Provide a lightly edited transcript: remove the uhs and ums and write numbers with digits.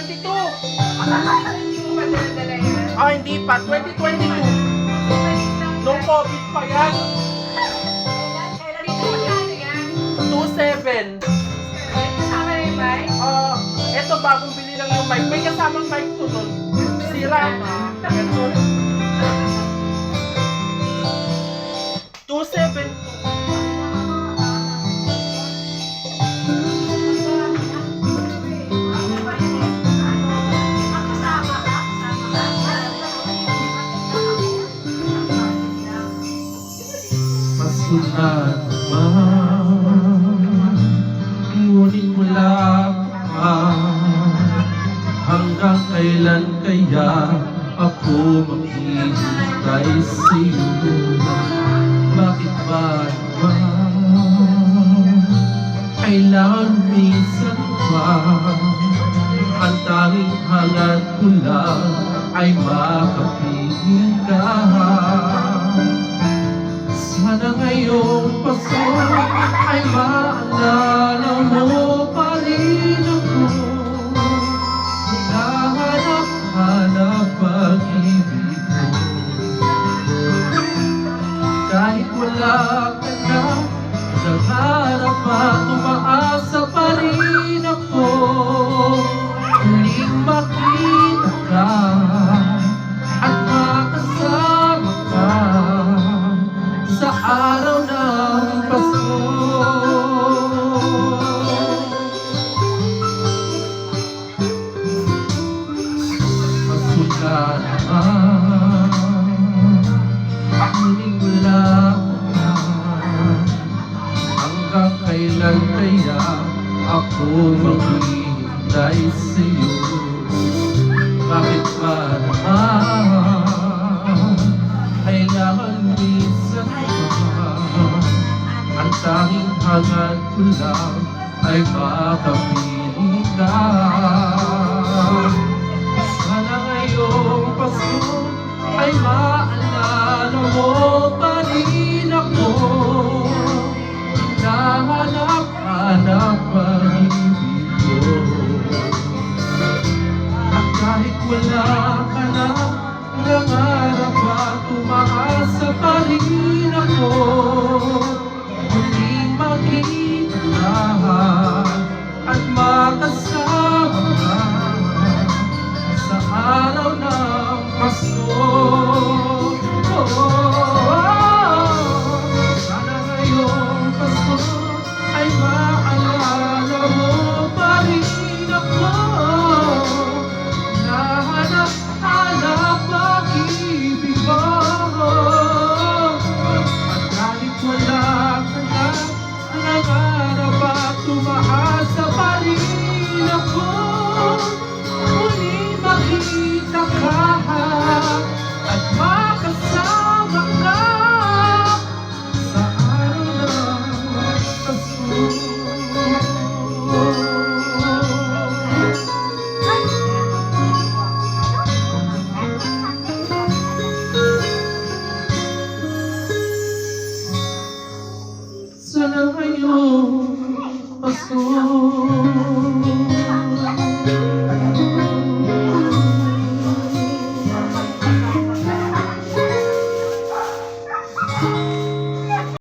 2022. Hindi mo ba dala yan? Ah, hindi pa. 2022. Nung COVID pa yan. Kailan dito magkano yan? 2.7. Kasama na yung bike? Ah, eto bagong bili lang yung mic. May kasamang mic to nun. Sira na. Ganun. 2.7. Masulat man, ngunit mula pa, hanggang kailan kaya ako maghihintay sa'yo? Bakit ba naman kailangan minsan pa ang tanging hangat ko lang ay makapiling ka? Sana ngayong Pasko ay maalala mo pa rin ako. Hinahanap-hanap pag-ibig ko. Kahit wala ka na, nangarap at umaasa pa rin ako. Muling makita ka at makasama ka sa araw ng Pasko. Masuka naman, ngunit wala ka. Hanggang kailan kaya ako maghihintay sa'yo? Bakit ba naman kailangan minsan pa ang tanging hangat ko lang ay makapiling ka? Sana ngayong Pasko ay maalala mo pa rin ako. Hinahanap-hanap pag-ibig ko. At kahit wala ka na, nangarap at umaasa pa rin ako. Muling makita at makasama ka sa araw ng Pasko. Sana ngayong Pasko ay maalala mo pa rin ako. Nahanap-hanap pag-ibig mo. At kahit wala ka na, nangarap at umaasa pa rin ako. Muling makita ka at makasama ka sa araw ng Pasko. Sana ngayong Pasko